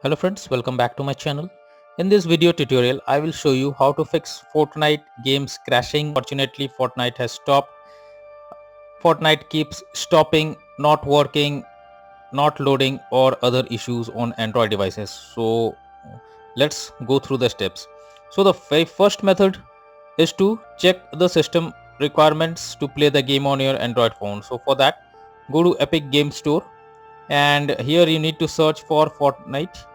Hello friends, welcome back to my channel. In this video tutorial, I will show you how to fix Fortnite games crashing. Fortunately, Fortnite has stopped. Fortnite keeps stopping, not working, not loading or other issues on Android devices. So let's go through the steps. So the first method is to check the system requirements to play the game on your Android phone. So for that, go to Epic Game Store and here you need to search for Fortnite.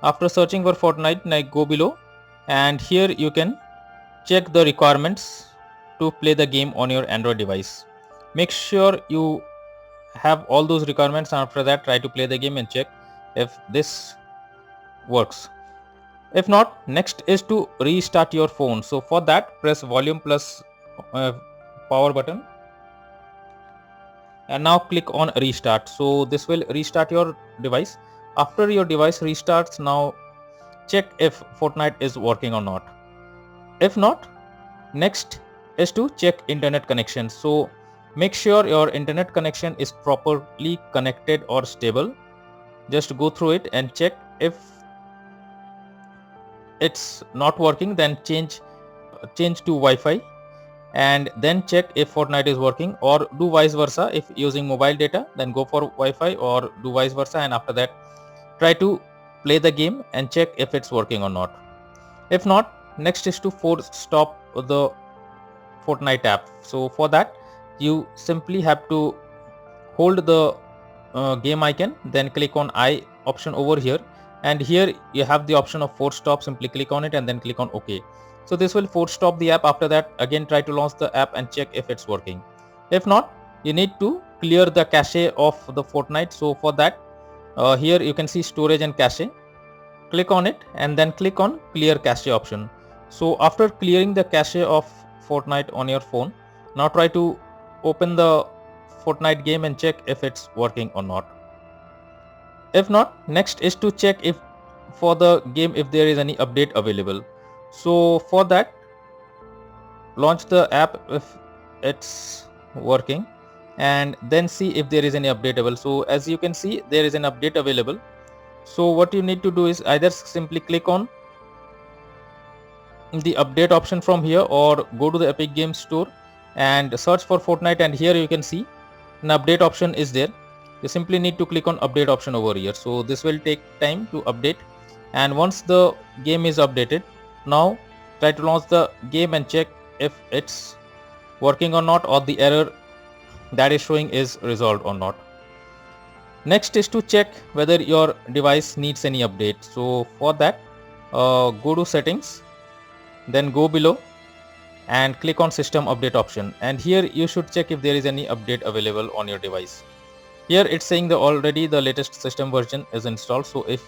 After searching for Fortnite, now go below and here you can check the requirements to play the game on your Android device. Make sure you have all those requirements, and after that try to play the game and check if this works. If not, next is to restart your phone. So for that, press volume plus power button and now click on restart. So this will restart your device. After your device restarts, now check if Fortnite is working or not. If not, next is to check internet connection. So make sure your internet connection is properly connected or stable. Just go through it and check. If it's not working, then change to Wi-Fi and then check if Fortnite is working, or do vice versa. If using mobile data, then go for Wi-Fi, or do vice versa, and after that try to play the game and check if it's working or not. If not, next is to force stop the Fortnite app. So for that, you simply have to hold the game icon, then click on I option over here, and here you have the option of force stop. Simply click on it and then click on OK. So this will force stop the app. After that, again try to launch the app and check if it's working. If not, you need to clear the cache of the Fortnite. So for that, here you can see storage and cache. Click on it and then click on clear cache option. So after clearing the cache of Fortnite on your phone, now try to open the Fortnite game and check if it's working or not. If not, next is to check if for the game if there is any update available. So for that, launch the app if it's working and then see if there is any update available. So as you can see, there is an update available. So what you need to do is either simply click on the update option from here, or go to the Epic Games Store and search for Fortnite, and here you can see an update option is there. You simply need to click on update option over here. So this will take time to update, and once the game is updated, now try to launch the game and check if it's working or not, or the error that is showing is resolved or not. Next is to check whether your device needs any update. So for that, go to settings, then go below and click on system update option, and here you should check if there is any update available on your device. Here it's saying the already the latest system version is installed. So if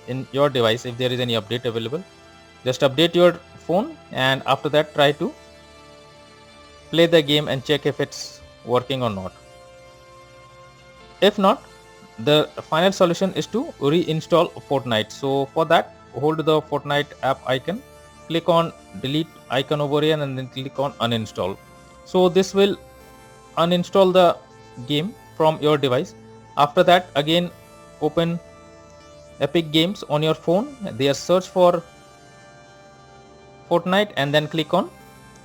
in your device if there is any update available, just update your phone and after that try to play the game and check if it's working or not. If not, the final solution is to reinstall Fortnite. So for that, hold the Fortnite app icon, click on delete icon over here and then click on uninstall. So this will uninstall the game from your device. After that, again open Epic Games on your phone, there search for Fortnite and then click on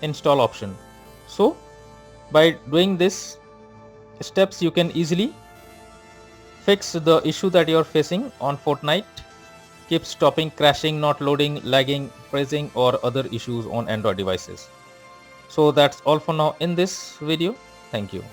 install option. So by doing this steps, you can easily fix the issue that you are facing on Fortnite keeps stopping, crashing, not loading, lagging, freezing or other issues on Android devices. So that's all for now in this video. Thank you.